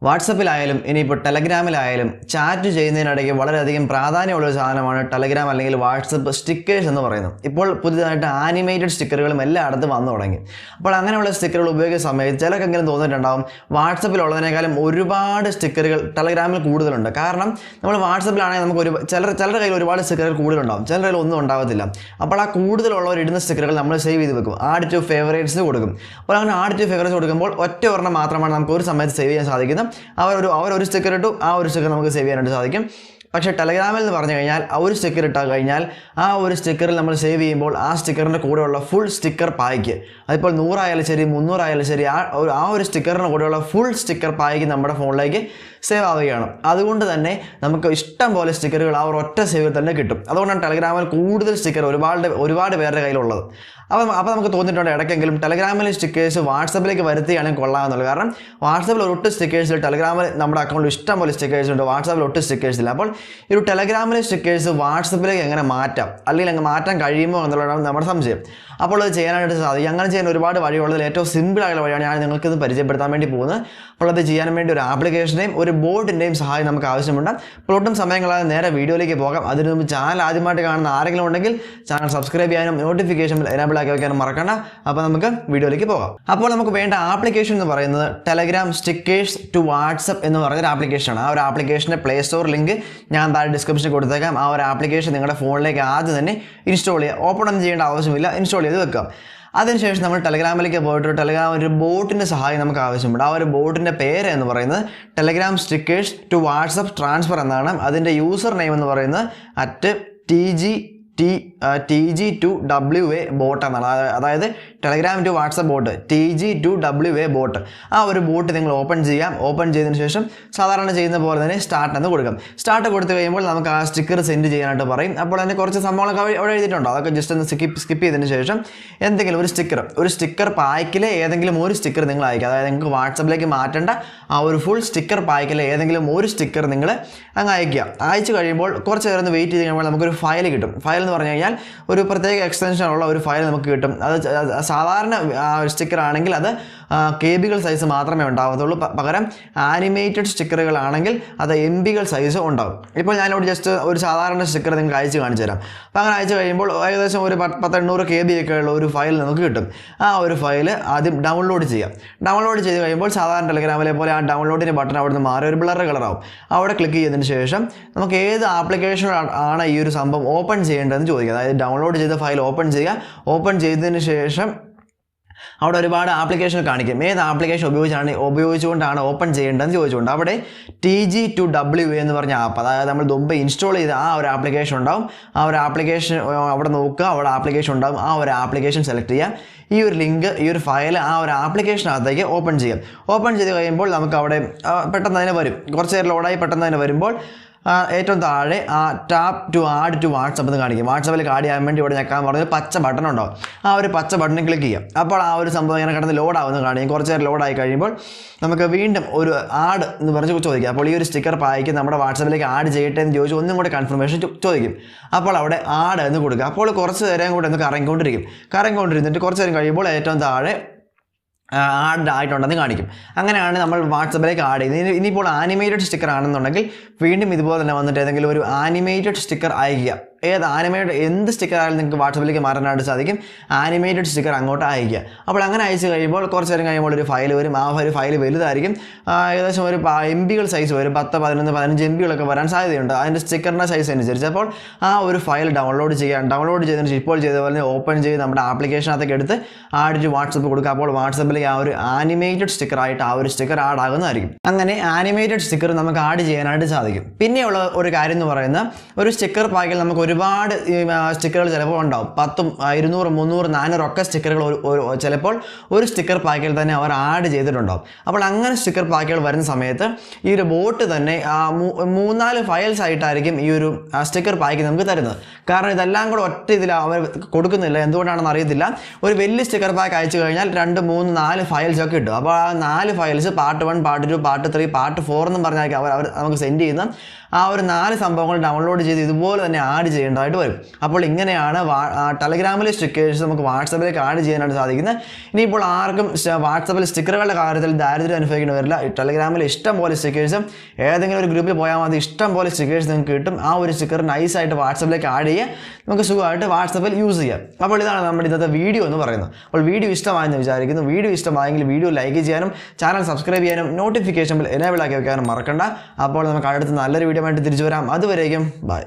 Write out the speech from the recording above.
വാട്സപ്പിലായാലും ഇനിയിപ്പോൾ ടെലഗ്രാമിലായാലും ചാറ്റ് ചെയ്യുന്നതിനിടയ്ക്ക് വളരെയധികം പ്രാധാന്യമുള്ളൊരു സാധനമാണ് ടെലഗ്രാം അല്ലെങ്കിൽ വാട്സപ്പ് സ്റ്റിക്കേഴ്സ് എന്ന് പറയുന്നത്. ഇപ്പോൾ പുതിയതായിട്ട് ആനിമേറ്റഡ് സ്റ്റിക്കറുകളും എല്ലായിടത്തും വന്നു തുടങ്ങി. അപ്പോൾ അങ്ങനെയുള്ള സ്റ്റിക്കറുകൾ ഉപയോഗിക്കുന്ന സമയത്ത് ചിലർക്കെങ്കിലും തോന്നിയിട്ടുണ്ടാകും വാട്സപ്പിലുള്ളതിനേക്കാളും ഒരുപാട് സ്റ്റിക്കറുകൾ ടെലഗ്രാമിൽ കൂടുതലുണ്ട്. കാരണം നമ്മൾ വാട്സപ്പിലാണെങ്കിൽ നമുക്ക് ചിലരുടെ കയ്യിൽ ഒരുപാട് സ്റ്റിക്കറുകൾ കൂടുതലുണ്ടാകും, ചിലരുടെ കയ്യിൽ ഒന്നും ഉണ്ടാകത്തില്ല. അപ്പോൾ ആ കൂടുതലുള്ളവർ ഇടുന്ന സ്റ്റിക്കറുകൾ നമ്മൾ സേവ് ചെയ്ത് വെക്കും, ആഡ് ടു ഫേവറേറ്റ്സ് കൊടുക്കും. അപ്പോൾ അങ്ങനെ ആഡ് ടു ഫേവറേറ്റ്സ് കൊടുക്കുമ്പോൾ ഒറ്റ ഒരെണ്ണം മാത്രമാണ് നമുക്ക് ഒരു സമയത്ത് സേവ് ചെയ്യാൻ സാധിക്കുന്നത്. അവർ ഒരു സ്റ്റിക്കർ ഇട്ടു, ആ ഒരു സ്റ്റിക്കർ നമുക്ക് സേവ് ചെയ്യാനായിട്ട് സാധിക്കും. പക്ഷേ ടെലഗ്രാമിൽ എന്ന് പറഞ്ഞു കഴിഞ്ഞാൽ ആ ഒരു സ്റ്റിക്കർ ഇട്ടാൽ കഴിഞ്ഞാൽ ആ ഒരു സ്റ്റിക്കറിൽ നമ്മൾ സേവ് ചെയ്യുമ്പോൾ ആ സ്റ്റിക്കറിൻ്റെ കൂടെയുള്ള ഫുൾ സ്റ്റിക്കർ പായ്ക്ക്, അതിപ്പോൾ 100 ആയാലും ശരി 300 ആയാലും ശരി, ആ ഒരു സ്റ്റിക്കറിന് കൂടെയുള്ള ഫുൾ സ്റ്റിക്കർ പായ്ക്ക് നമ്മുടെ ഫോണിലേക്ക് സേവ് ആവുകയാണ്. അതുകൊണ്ട് തന്നെ നമുക്ക് ഇഷ്ടം പോലെ സ്റ്റിക്കറുകൾ ആ ഒരു ഒറ്റ സേവിൽ തന്നെ കിട്ടും. അതുകൊണ്ടാണ് ടെലഗ്രാമിൽ കൂടുതൽ സ്റ്റിക്കർ ഒരുപാട് പേരുടെ കയ്യിലുള്ളത്. അപ്പോൾ നമുക്ക് തോന്നിയിട്ടുണ്ട് ഇടയ്ക്കെങ്കിലും ടെലഗ്രാമിലെ സ്റ്റിക്കേഴ്സ് വാട്സപ്പിലേക്ക് വരുത്തുകയാണെങ്കിൽ കൊള്ളാമെന്നുള്ളത്. കാരണം വാട്സപ്പിൽ ഒട്ട് സ്റ്റിക്കേഴ്സിൽ ടെലഗ്രാമിൽ നമ്മുടെ അക്കൗണ്ടിൽ ഇഷ്ടം പോലെ സ്റ്റിക്കേഴ്സ് ഉണ്ട്, വാട്സപ്പിൽ ഒട്ട് സ്റ്റിക്കേഴ്സ് ഇല്ല. അപ്പോൾ ഈ ഒരു ടെലഗ്രാമിലെ സ്റ്റിക്കേഴ്സ് വാട്സപ്പിലേക്ക് എങ്ങനെ മാറ്റാം, അല്ലെങ്കിൽ അങ്ങ് മാറ്റാൻ കഴിയുമോ എന്നുള്ളതാണ് നമ്മുടെ സംശയം. അപ്പോൾ അത് ചെയ്യാനായിട്ട് സാധിക്കും. അങ്ങനെ ചെയ്യാൻ ഒരുപാട് വഴിയുള്ളതിൽ ഏറ്റവും സിമ്പിളായുള്ള വഴിയാണ് ഞാൻ നിങ്ങൾക്കിത് പരിചയപ്പെടുത്താൻ വേണ്ടി പോകുന്നത്. അപ്പോൾ അത് ചെയ്യാൻ വേണ്ടി ഒരു ആപ്ലിക്കേഷൻ്റെയും ഒരു ബോർഡിൻ്റെയും സഹായം നമുക്ക് ആവശ്യമുണ്ട്. അപ്പോൾ ഒട്ടും സമയങ്ങളാതെ നേരെ വീഡിയോയിലേക്ക് പോകാം. അതിനു മുമ്പ് ചാനൽ ആദ്യമായിട്ട് കാണുന്ന ആരെങ്കിലും ഉണ്ടെങ്കിൽ ചാനൽ സബ്സ്ക്രൈബ് ചെയ്യാനും നോട്ടിഫിക്കേഷൻ എനേബിൾ ആക്കി വയ്ക്കാനും മറക്കണ്ട. അപ്പോൾ നമുക്ക് വീഡിയോയിലേക്ക് പോകാം. അപ്പോൾ നമുക്ക് വേണ്ട ആപ്ലിക്കേഷൻ എന്ന് പറയുന്നത് ടെലഗ്രാം സ്റ്റിക്കേഴ്സ് ടു വാട്സപ്പ് എന്ന് പറയുന്നൊരു ആപ്ലിക്കേഷനാണ്. ആ ഒരു ആപ്ലിക്കേഷൻ്റെ പ്ലേ സ്റ്റോർ ലിങ്ക് ഞാൻ താഴെ ഡിസ്ക്രിപ്ഷനിൽ കൊടുത്തേക്കാം. ആ ഒരു ആപ്ലിക്കേഷൻ നിങ്ങളുടെ ഫോണിലേക്ക് ആദ്യം തന്നെ ഇൻസ്റ്റാൾ ചെയ്യുക. ഓപ്പൺ ഒന്നും ചെയ്യേണ്ട ആവശ്യമില്ല, ഇൻസ്റ്റാൾ ചെയ്ത് വെക്കാം. അതിനുശേഷം നമ്മൾ ടെലഗ്രാമിലേക്ക് പോയിട്ട് ടെലഗ്രാം ഒരു ബോട്ടിൻ്റെ സഹായം നമുക്ക് ആവശ്യമുണ്ട്. ആ ഒരു ബോട്ടിൻ്റെ പേര് എന്ന് പറയുന്നത് Telegram stickers to WhatsApp transfer എന്നാണ്. അതിൻ്റെ യൂസർ നെയിം എന്ന് പറയുന്നത് TG2WA ബോട്ട് എന്നാണ്. അതായത് Telegram to WhatsApp bot TG2WA bot. ആ ഒരു ബോട്ട് നിങ്ങൾ ഓപ്പൺ ചെയ്യാം. ഓപ്പൺ ചെയ്തതിന് ശേഷം സാധാരണ ചെയ്യുന്ന പോലെ തന്നെ സ്റ്റാർട്ട് എന്ന് കൊടുക്കാം. സ്റ്റാർട്ട് കൊടുത്തു കഴിയുമ്പോൾ നമുക്ക് ആ സ്റ്റിക്കർ സെൻഡ് ചെയ്യാനായിട്ട് പറയും. അപ്പോൾ അതിന് കുറച്ച് സംഭവങ്ങളൊക്കെ അവിടെ എഴുതിയിട്ടുണ്ടോ, അതൊക്കെ ജസ്റ്റ് ഒന്ന് സ്കിപ്പ് ചെയ്തതിന് ശേഷം എന്തെങ്കിലും ഒരു സ്റ്റിക്കർ പായ്ക്കിലെ ഏതെങ്കിലും ഒരു സ്റ്റിക്കർ നിങ്ങൾ അയക്കുക. അതായത് നിങ്ങൾക്ക് വാട്സപ്പിലേക്ക് മാറ്റേണ്ട ആ ഒരു ഫുൾ സ്റ്റിക്കർ പായ്ക്കിലെ ഏതെങ്കിലും ഒരു സ്റ്റിക്കർ നിങ്ങൾ അങ്ങ് അയക്കുക. അയച്ചു കഴിയുമ്പോൾ കുറച്ച് നേരം ഒന്ന് വെയിറ്റ് ചെയ്ത് കഴിയുമ്പോൾ നമുക്കൊരു ഫയൽ കിട്ടും. ഫയൽ എന്ന് പറഞ്ഞു കഴിഞ്ഞാൽ ഒരു പ്രത്യേക എക്സ്റ്റൻഷനുള്ള ഒരു ഫയൽ നമുക്ക് കിട്ടും. അത് സാധാരണ സ്റ്റിക്കർ ആണെങ്കിൽ അത് KB സൈസ് മാത്രമേ ഉണ്ടാകത്തുള്ളൂ. പകരം ആനിമേറ്റഡ് സ്റ്റിക്കറുകളാണെങ്കിൽ അത് MB സൈസ് ഉണ്ടാകും. ഇപ്പോൾ ഞാനിവിടെ ജസ്റ്റ് ഒരു സാധാരണ സ്റ്റിക്കർ നിങ്ങൾക്ക് അയച്ച് കാണിച്ചു തരാം. അപ്പോൾ അങ്ങനെ അയച്ചു കഴിയുമ്പോൾ ഏകദേശം ഒരു 1000-800 KB ഒക്കെ ഉള്ള ഒരു ഫയൽ നമുക്ക് കിട്ടും. ആ ഒരു ഫയൽ ആദ്യം ഡൗൺലോഡ് ചെയ്യാം. ഡൗൺലോഡ് ചെയ്ത് കഴിയുമ്പോൾ സാധാരണ ടെലഗ്രാമിലെ പോലെ ആ ഡൗൺലോഡിൻ്റെ ബട്ടൺ അവിടെ നിന്ന് മാറി ഒരു ബ്ലർ കളറാവും. അവിടെ ക്ലിക്ക് ചെയ്തതിന് ശേഷം നമുക്ക് ഏത് ആപ്ലിക്കേഷൻ ആണ് ഈ ഒരു സംഭവം ഓപ്പൺ ചെയ്യേണ്ടതെന്ന് ചോദിക്കുക. അതായത് ഡൗൺലോഡ് ചെയ്ത ഫയൽ ഓപ്പൺ ചെയ്യുക. ഓപ്പൺ ചെയ്തതിന് ശേഷം അവിടെ ഒരുപാട് ആപ്ലിക്കേഷൻ കാണിക്കും. ഏത് ആപ്ലിക്കേഷൻ ഉപയോഗിച്ചുകൊണ്ടാണ് ഓപ്പൺ ചെയ്യേണ്ടതെന്ന് ചോദിച്ചുകൊണ്ട് അവിടെ TG2WA എന്ന് പറഞ്ഞ ആപ്പ്, അതായത് നമ്മൾ മുമ്പ് ഇൻസ്റ്റാൾ ചെയ്ത ആ ഒരു ആപ്ലിക്കേഷൻ ഉണ്ടാവും. ആ ഒരു ആപ്ലിക്കേഷൻ അവിടെ നോക്കുക, അവിടെ ആപ്ലിക്കേഷൻ ഉണ്ടാവും. ആ ഒരു ആപ്ലിക്കേഷൻ സെലക്ട് ചെയ്യാം. ഈ ഒരു ലിങ്ക്, ഈ ഒരു ഫയൽ ആ ഒരു ആപ്ലിക്കേഷനകത്തേക്ക് ഓപ്പൺ ചെയ്യാം. ഓപ്പൺ ചെയ്ത് കഴിയുമ്പോൾ നമുക്ക് അവിടെ പെട്ടെന്ന് തന്നെ വരും. കുറച്ച് നേരം ലോഡായി പെട്ടെന്ന് തന്നെ വരുമ്പോൾ ഏറ്റവും താഴെ ആ tap to add to WhatsApp എന്ന് കാണിക്കും. വാട്സപ്പിൽ ആഡ് ചെയ്യാൻ വേണ്ടി ഇവിടെ ഞെക്കാൻ പറഞ്ഞ പച്ച ബട്ടൺ ഉണ്ടാവും. ആ ഒരു പച്ച ബട്ടണിൽ ക്ലിക്ക് ചെയ്യാം. അപ്പോൾ ആ ഒരു സംഭവം ഇങ്ങനെ കിടന്ന് ലോഡാവുന്ന കാണിക്കും. കുറച്ച് നേരം ലോഡായി കഴിയുമ്പോൾ നമുക്ക് വീണ്ടും ഒരു ആഡ് എന്ന് പറഞ്ഞ് ചോദിക്കാം. അപ്പോൾ ഈ ഒരു സ്റ്റിക്കർ പായ്ക്ക് നമ്മുടെ വാട്സപ്പിലേക്ക് ആഡ് ചെയ്യട്ടെ എന്ന് ചോദിച്ചു ഒന്നും കൂടെ കൺഫർമേഷൻ ചോദിക്കും. അപ്പോൾ അവിടെ ആഡ് എന്ന് കൊടുക്കുക. അപ്പോൾ കുറച്ച് നേരം കൂടെ ഒന്ന് കറങ്ങിക്കൊണ്ടിരുന്നിട്ട് കുറച്ച് നേരം കഴിയുമ്പോൾ ഏറ്റവും താഴെ ആഡ് ആയിട്ടുണ്ടെന്ന് കാണിക്കും. അങ്ങനെയാണ് നമ്മൾ വാട്സപ്പിലേക്ക് ആഡ് ചെയ്യുന്നത്. ഇനിയിപ്പോൾ ആനിമേറ്റഡ് സ്റ്റിക്കർ ആണെന്നുണ്ടെങ്കിൽ വീണ്ടും ഇതുപോലെ തന്നെ വന്നിട്ട് ഏതെങ്കിലും ഒരു ആനിമേറ്റഡ് സ്റ്റിക്കർ അയക്കുക. എന്ത് സ്റ്റിക്കർ ആയാലും നിങ്ങൾക്ക് വാട്സപ്പിലേക്ക് മാറാനായിട്ട് സാധിക്കും. ആനിമേറ്റഡ് സ്റ്റിക്കർ അങ്ങോട്ട് അയക്കുക. അപ്പോൾ അങ്ങനെ അയച്ചു കഴിയുമ്പോൾ കുറച്ച് നേരം കഴിയുമ്പോൾ ഒരു ഫയൽ വരും. ആ ഒരു ഫയൽ വലുതായിരിക്കും. ഏകദേശം ഒരു MB സൈസ് വരും. 10, 11, 15 MB വരാൻ സാധ്യതയുണ്ട് അതിൻ്റെ സ്റ്റിക്കറിൻ്റെ സൈസ് അനുസരിച്ച്. അപ്പോൾ ആ ഒരു ഫയൽ ഡൗൺലോഡ് ചെയ്യാം. ഡൗൺലോഡ് ചെയ്തതിന് ഇപ്പോൾ ചെയ്ത പോലെ ഓപ്പൺ ചെയ്ത് നമ്മുടെ ആപ്ലിക്കേഷനകത്തേക്ക് എടുത്ത് ആഡ് ടു വാട്സപ്പ് കൊടുക്കുക. അപ്പോൾ വാട്സപ്പിലേക്ക് ആ ഒരു ആനിമേറ്റഡ് സ്റ്റിക്കർ ആയിട്ട് ആ ഒരു സ്റ്റിക്കർ ആഡ് ആകുന്നതായിരിക്കും. അങ്ങനെ ആനിമേറ്റഡ് സ്റ്റിക്കർ നമുക്ക് ആഡ് ചെയ്യാനായിട്ട് സാധിക്കും. പിന്നെയുള്ള ഒരു കാര്യം എന്ന് പറയുന്നത് ഒരു സ്റ്റിക്കർ പാക്കിൽ നമുക്ക് ഒരുപാട് സ്റ്റിക്കറുകൾ ചിലപ്പോൾ ഉണ്ടാവും. 10, 200, 300, 400 ഒക്കെ സ്റ്റിക്കറുകൾ ചിലപ്പോൾ ഒരു സ്റ്റിക്കർ പാക്കിൽ തന്നെ അവർ ആഡ് ചെയ്തിട്ടുണ്ടാവും. അപ്പോൾ അങ്ങനെ സ്റ്റിക്കർ പാക്കുകൾ വരുന്ന സമയത്ത് ഈ ഒരു ബോട്ട് തന്നെ 3-4 ഫയൽസ് ആയിട്ടായിരിക്കും ഈ ഒരു സ്റ്റിക്കർ പാക്ക് നമുക്ക് തരുന്നത്. കാരണം ഇതെല്ലാം കൂടെ ഒറ്റ ഇതിൽ അവർ കൊടുക്കുന്നില്ല. എന്തുകൊണ്ടാണെന്ന് അറിയത്തില്ല. ഒരു വലിയ സ്റ്റിക്കർ പാക്ക് അയച്ചു കഴിഞ്ഞാൽ 2, 3, 4 ഫയൽസ് ഒക്കെ കിട്ടും. അപ്പോൾ ആ 4 files part 1, part 2, part 3, part 4 എന്നും പറഞ്ഞാൽ അവർ നമുക്ക് സെൻഡ് ചെയ്യുന്ന ആ ഒരു 4 സംഭവങ്ങൾ ഡൗൺലോഡ് ചെയ്ത് ഇതുപോലെ തന്നെ ആഡ് ചെയ്യേണ്ടതായിട്ട് വരും. അപ്പോൾ ഇങ്ങനെയാണ് ടെലഗ്രാമിലെ സ്റ്റിക്കേഴ്സ് നമുക്ക് വാട്സപ്പിലേക്ക് ആഡ് ചെയ്യാനായിട്ട് സാധിക്കുന്നത്. ഇനിയിപ്പോൾ ആർക്കും വാട്സപ്പിൽ സ്റ്റിക്കറുകളുടെ കാര്യത്തിൽ ദാരിദ്ര്യം അനുഭവിക്കേണ്ടി വരില്ല. ടെലഗ്രാമിൽ ഇഷ്ടം പോലെ സ്റ്റിക്കേഴ്സും ഏതെങ്കിലും ഒരു ഗ്രൂപ്പിൽ പോയാൽ മതി, ഇഷ്ടം പോലെ സ്റ്റിക്കേഴ്സ് നിങ്ങൾക്ക് കിട്ടും. ആ ഒരു സ്റ്റിക്കർ നൈസായിട്ട് വാട്സപ്പിലേക്ക് ആഡ് ചെയ്യുക, നമുക്ക് സുഖമായിട്ട് വാട്സപ്പിൽ യൂസ് ചെയ്യാം. അപ്പോൾ ഇതാണ് നമ്മുടെ ഇന്നത്തെ വീഡിയോ എന്ന് പറയുന്നത്. അപ്പോൾ വീഡിയോ ഇഷ്ടമായെന്ന് വിചാരിക്കുന്നു. വീഡിയോ ഇഷ്ടമായെങ്കിൽ വീഡിയോ ലൈക്ക് ചെയ്യാനും ചാനൽ സബ്സ്ക്രൈബ് ചെയ്യാനും നോട്ടിഫിക്കേഷൻ ബെൽ എനേബിൾ ആക്കി വെക്കാനും മറക്കണ്ട. അപ്പോൾ നമുക്ക് അടുത്ത നല്ലൊരു വീഡിയോ ആയിട്ട് തിരിച്ചു വരാം. അതുവരേക്കും ബൈ.